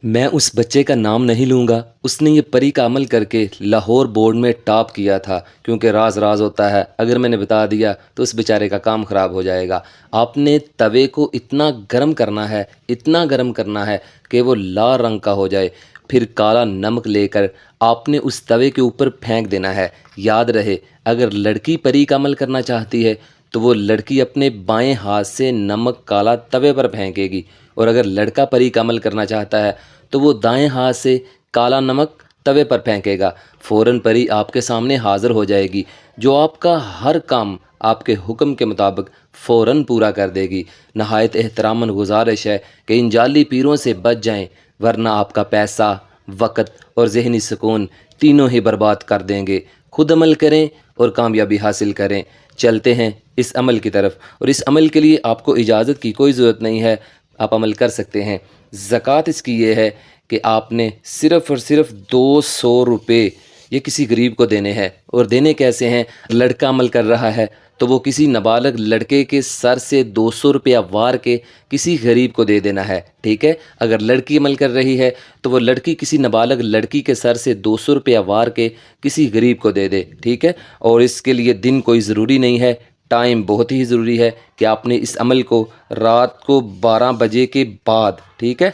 میں اس بچے کا نام نہیں لوں گا، اس نے یہ پری کا عمل کر کے لاہور بورڈ میں ٹاپ کیا تھا، کیونکہ راز راز ہوتا ہے، اگر میں نے بتا دیا تو اس بیچارے کا کام خراب ہو جائے گا۔ آپ نے توے کو اتنا گرم کرنا ہے، اتنا گرم کرنا ہے کہ وہ لال رنگ کا ہو جائے، پھر کالا نمک لے کر آپ نے اس توے کے اوپر پھینک دینا ہے۔ یاد رہے، اگر لڑکی پری کا عمل کرنا چاہتی ہے تو وہ لڑکی اپنے بائیں ہاتھ سے نمک کالا توے پر پھینکے گی، اور اگر لڑکا پری کا عمل کرنا چاہتا ہے تو وہ دائیں ہاتھ سے کالا نمک توے پر پھینکے گا۔ فوراً پری آپ کے سامنے حاضر ہو جائے گی، جو آپ کا ہر کام آپ کے حکم کے مطابق فوراً پورا کر دے گی۔ نہایت احتراماً گزارش ہے کہ ان جعلی پیروں سے بچ جائیں، ورنہ آپ کا پیسہ، وقت اور ذہنی سکون تینوں ہی برباد کر دیں گے۔ خود عمل کریں اور کامیابی حاصل کریں۔ چلتے ہیں اس عمل کی طرف، اور اس عمل کے لیے آپ کو اجازت کی کوئی ضرورت نہیں ہے، آپ عمل کر سکتے ہیں۔ زکوٰۃ اس کی یہ ہے کہ آپ نے صرف اور صرف 200 روپے یہ کسی غریب کو دینے ہیں۔ اور دینے کیسے ہیں؟ لڑکا عمل کر رہا ہے تو وہ کسی نابالغ لڑکے کے سر سے 200 روپیہ وار کے کسی غریب کو دے دینا ہے، ٹھیک ہے؟ اگر لڑکی عمل کر رہی ہے تو وہ لڑکی کسی نابالغ لڑکی کے سر سے 200 روپیہ وار کے کسی غریب کو دے دے، ٹھیک ہے؟ اور اس کے لیے دن کوئی ضروری نہیں ہے، ٹائم بہت ہی ضروری ہے کہ آپ نے اس عمل کو رات کو 12 بجے کے بعد، ٹھیک ہے،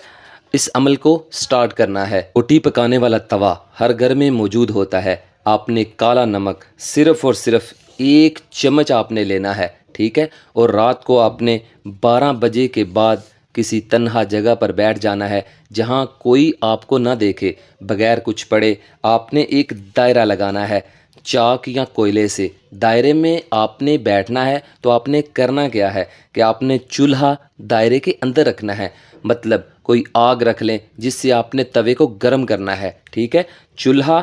اس عمل کو سٹارٹ کرنا ہے۔ روٹی پکانے والا توا ہر گھر میں موجود ہوتا ہے۔ آپ نے کالا نمک صرف اور صرف 1 چمچ آپ نے لینا ہے، ٹھیک ہے؟ اور رات کو آپ نے 12 بجے کے بعد کسی تنہا جگہ پر بیٹھ جانا ہے، جہاں کوئی آپ کو نہ دیکھے، بغیر کچھ پڑھے۔ آپ نے ایک دائرہ لگانا ہے چاک یا کوئلے سے۔ دائرے میں آپ نے بیٹھنا ہے تو آپ نے کرنا کیا ہے کہ آپ نے چولہا دائرے کے اندر رکھنا ہے، مطلب کوئی آگ رکھ لیں جس سے آپ نے توے کو گرم کرنا ہے، ٹھیک ہے؟ چولہا،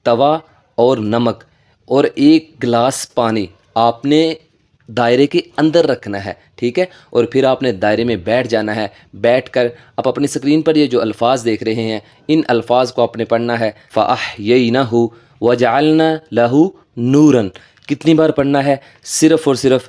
توا اور نمک اور 1 گلاس پانی آپ نے دائرے کے اندر رکھنا ہے، ٹھیک ہے؟ اور پھر آپ نے دائرے میں بیٹھ جانا ہے۔ بیٹھ کر آپ اپنی اسکرین پر یہ جو الفاظ دیکھ رہے ہیں، ان الفاظ کو آپ نے پڑھنا ہے۔ فَأَحْيَيْنَهُ وَجَعَلْنَا لَهُ نُورًا۔ کتنی بار پڑھنا ہے؟ صرف اور صرف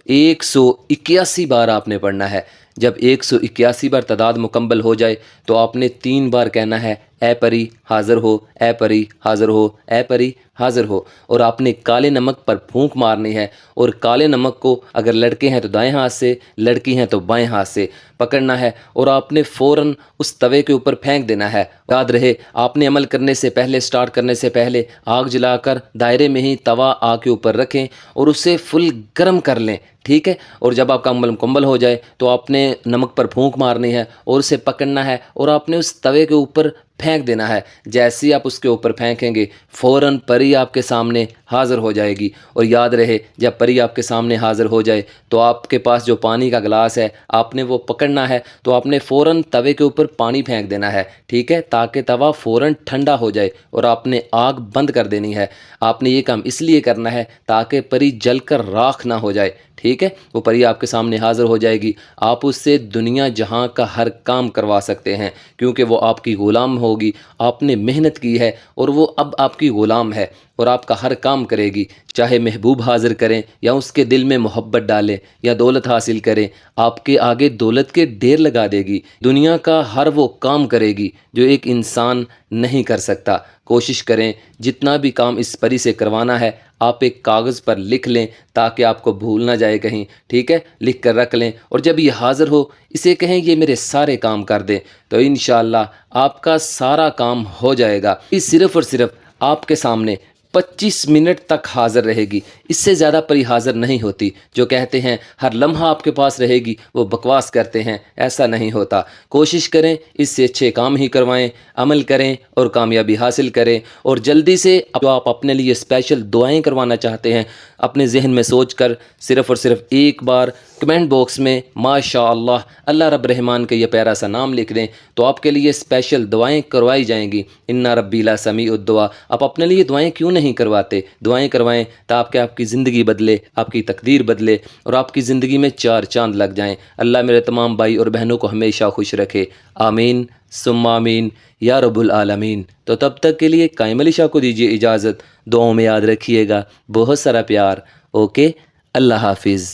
181 بار آپ نے پڑھنا ہے۔ جب 181 بار تعداد مکمل ہو جائے تو آپ نے 3 بار کہنا ہے، اے پری حاضر ہو، اے پری حاضر ہو، اے پری حاضر ہو۔ اور آپ نے کالے نمک پر پھونک مارنی ہے، اور کالے نمک کو اگر لڑکے ہیں تو دائیں ہاتھ سے، لڑکی ہیں تو بائیں ہاتھ سے پکڑنا ہے، اور آپ نے فوراً اس توے کے اوپر پھینک دینا ہے۔ یاد رہے، آپ نے عمل کرنے سے پہلے، سٹارٹ کرنے سے پہلے آگ جلا کر دائرے میں ہی توا آگ کے اوپر رکھیں اور اسے فل گرم کر لیں، ٹھیک ہے؟ اور جب آپ کا عمل مکمل ہو جائے تو آپ نے نمک پر پھونک مارنی ہے اور اسے پکڑنا ہے، اور آپ نے اس توے کے اوپر پھینک دینا ہے۔ جیسے ہی آپ اس کے اوپر پھینکیں گے، فوراً پری آپ کے سامنے حاضر ہو جائے گی۔ اور یاد رہے، جب پری آپ کے سامنے حاضر ہو جائے تو آپ کے پاس جو پانی کا گلاس ہے آپ نے وہ پکڑنا ہے، تو آپ نے فوراً توے کے اوپر پانی پھینک دینا ہے، ٹھیک ہے؟ تاکہ توا فوراً ٹھنڈا ہو جائے، اور آپ نے آگ بند کر دینی ہے۔ آپ نے یہ کام اس لیے کرنا ہے تاکہ پری جل کر راکھ نہ ہو جائے، ٹھیک ہے؟ وہ پری آپ کے سامنے حاضر ہو جائے گی، آپ اس سے دنیا جہاں کا ہر کام کروا سکتے ہیں، کیونکہ وہ آپ کی غلام ہوگی۔ آپ نے محنت کی ہے اور وہ اب آپ کی غلام ہے، اور آپ کا ہر کام کرے گی، چاہے محبوب حاضر کریں یا اس کے دل میں محبت ڈالیں یا دولت حاصل کریں، آپ کے آگے دولت کے ڈھیر لگا دے گی۔ دنیا کا ہر وہ کام کرے گی جو ایک انسان نہیں کر سکتا۔ کوشش کریں جتنا بھی کام اس پری سے کروانا ہے آپ ایک کاغذ پر لکھ لیں، تاکہ آپ کو بھول نہ جائے کہیں، ٹھیک ہے؟ لکھ کر رکھ لیں، اور جب یہ حاضر ہو اسے کہیں یہ میرے سارے کام کر دیں، تو انشاءاللہ آپ کا سارا کام ہو جائے گا۔ یہ صرف اور صرف آپ کے سامنے 25 منٹ تک حاضر رہے گی، اس سے زیادہ پری حاضر نہیں ہوتی۔ جو کہتے ہیں ہر لمحہ آپ کے پاس رہے گی، وہ بکواس کرتے ہیں، ایسا نہیں ہوتا۔ کوشش کریں اس سے اچھے کام ہی کروائیں، عمل کریں اور کامیابی حاصل کریں۔ اور جلدی سے جو آپ اپنے لیے اسپیشل دعائیں کروانا چاہتے ہیں، اپنے ذہن میں سوچ کر صرف اور صرف ایک بار کمنٹ باکس میں ماشاءاللہ اللہ رب رحمان کے یہ پیارا سا نام لکھ دیں، تو آپ کے لیے اسپیشل دعائیں کروائی جائیں گی۔ ان ربی لا سمیع الدعا۔ آپ اپنے لیے دعائیں کیوں نہیں کرواتے؟ دعائیں کروائیں تاکہ آپ کی زندگی بدلے، آپ کی تقدیر بدلے، اور آپ کی زندگی میں 4 چاند لگ جائیں۔ اللہ میرے تمام بھائی اور بہنوں کو ہمیشہ خوش رکھے، آمین ثم آمین یا رب العالمین۔ تو تب تک کے لیے قائم علی شاہ کو دیجیے اجازت، دعاؤں میں یاد رکھیے گا، بہت سارا پیار۔ اوکے، اللہ حافظ۔